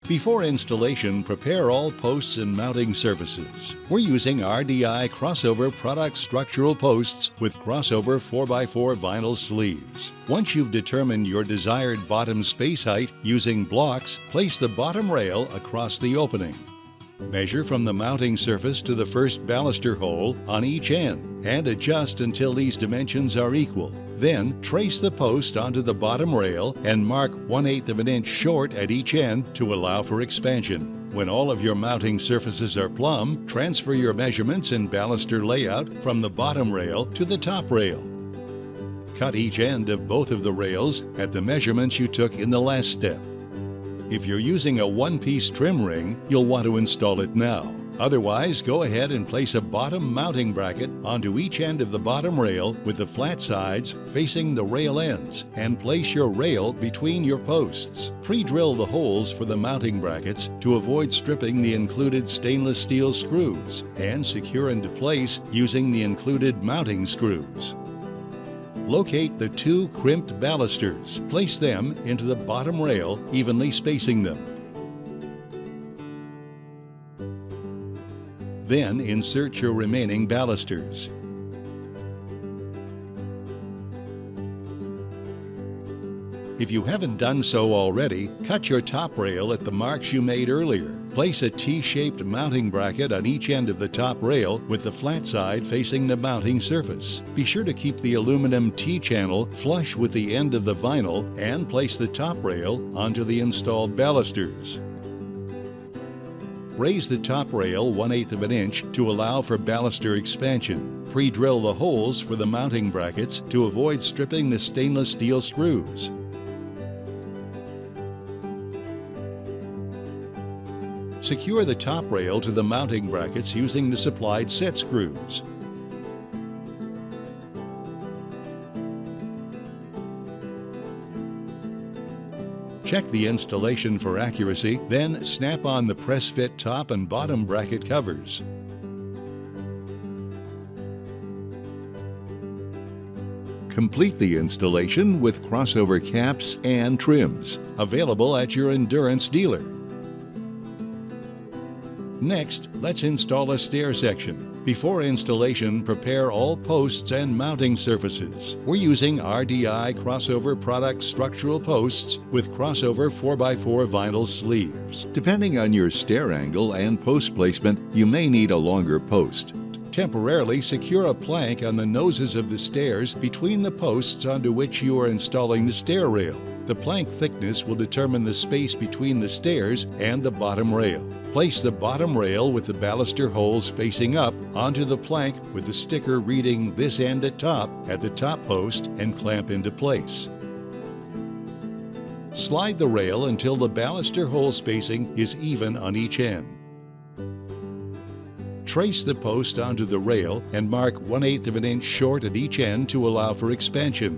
Before installation, prepare all posts and mounting surfaces. We're using RDI crossover product structural posts with crossover 4x4 vinyl sleeves. Once you've determined your desired bottom space height using blocks, place the bottom rail across the opening. Measure from the mounting surface to the first baluster hole on each end and adjust until these dimensions are equal. Then trace the post onto the bottom rail and mark 1/8 of an inch short at each end to allow for expansion. When all of your mounting surfaces are plumb, transfer your measurements and baluster layout from the bottom rail to the top rail. Cut each end of both of the rails at the measurements you took in the last step. If you're using a one-piece trim ring, you'll want to install it now. Otherwise, go ahead and place a bottom mounting bracket onto each end of the bottom rail with the flat sides facing the rail ends and place your rail between your posts. Pre-drill the holes for the mounting brackets to avoid stripping the included stainless steel screws and secure into place using the included mounting screws. Locate the two crimped balusters. Place them into the bottom rail, evenly spacing them. Then insert your remaining balusters. If you haven't done so already, cut your top rail at the marks you made earlier. Place a T-shaped mounting bracket on each end of the top rail with the flat side facing the mounting surface. Be sure to keep the aluminum T-channel flush with the end of the vinyl and place the top rail onto the installed balusters. Raise the top rail 1/8 of an inch to allow for baluster expansion. Pre-drill the holes for the mounting brackets to avoid stripping the stainless steel screws. Secure the top rail to the mounting brackets using the supplied set screws. Check the installation for accuracy, then snap on the press-fit top and bottom bracket covers. Complete the installation with crossover caps and trims, available at your Endurance dealer. Next, let's install a stair section. Before installation, prepare all posts and mounting surfaces. We're using RDI crossover product structural posts with crossover 4x4 vinyl sleeves. Depending on your stair angle and post placement, you may need a longer post. Temporarily secure a plank on the noses of the stairs between the posts onto which you are installing the stair rail. The plank thickness will determine the space between the stairs and the bottom rail. Place the bottom rail with the baluster holes facing up onto the plank with the sticker reading this end at the top post and clamp into place. Slide the rail until the baluster hole spacing is even on each end. Trace the post onto the rail and mark 1/8 of an inch short at each end to allow for expansion.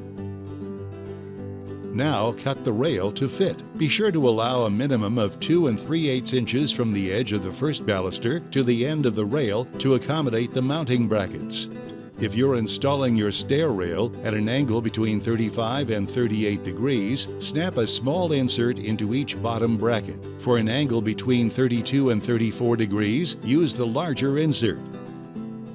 Now cut the rail to fit. Be sure to allow a minimum of 2 3/8 inches from the edge of the first baluster to the end of the rail to accommodate the mounting brackets. If you're installing your stair rail at an angle between 35 and 38 degrees, snap a small insert into each bottom bracket. For an angle between 32 and 34 degrees, use the larger insert.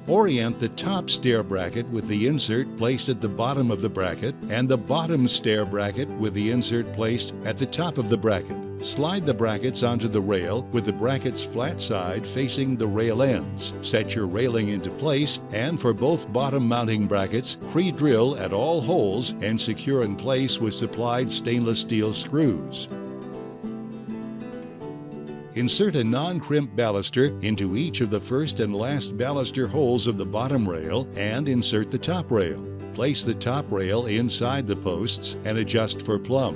Orient the top stair bracket with the insert placed at the bottom of the bracket and the bottom stair bracket with the insert placed at the top of the bracket. Slide the brackets onto the rail with the bracket's flat side facing the rail ends. Set your railing into place and for both bottom mounting brackets, pre-drill at all holes and secure in place with supplied stainless steel screws. Insert a non-crimp baluster into each of the first and last baluster holes of the bottom rail and insert the top rail. Place the top rail inside the posts and adjust for plumb.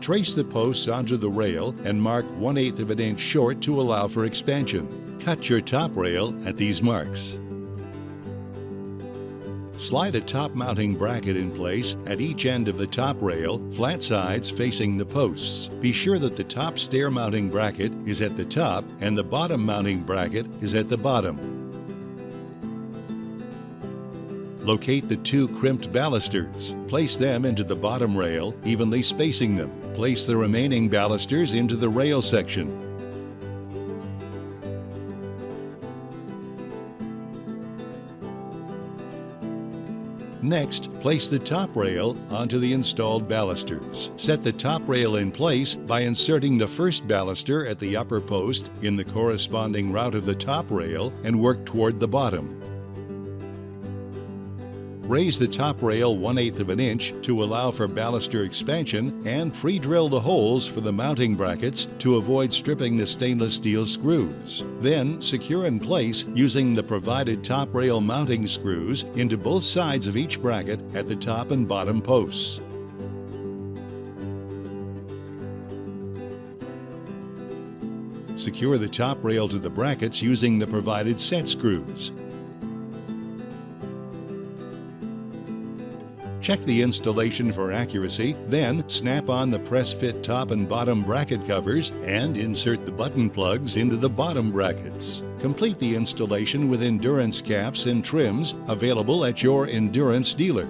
Trace the posts onto the rail and mark 1/8 of an inch short to allow for expansion. Cut your top rail at these marks. Slide a top mounting bracket in place at each end of the top rail, flat sides facing the posts. Be sure that the top stair mounting bracket is at the top and the bottom mounting bracket is at the bottom. Locate the 2 crimped balusters. Place them into the bottom rail, evenly spacing them. Place the remaining balusters into the rail section. Next, place the top rail onto the installed balusters. Set the top rail in place by inserting the first baluster at the upper post in the corresponding route of the top rail and work toward the bottom. Raise the top rail 1/8 of an inch to allow for baluster expansion and pre-drill the holes for the mounting brackets to avoid stripping the stainless steel screws. Then secure in place using the provided top rail mounting screws into both sides of each bracket at the top and bottom posts. Secure the top rail to the brackets using the provided set screws. Check the installation for accuracy, then snap on the press-fit top and bottom bracket covers and insert the button plugs into the bottom brackets. Complete the installation with endurance caps and trims available at your Endurance dealer.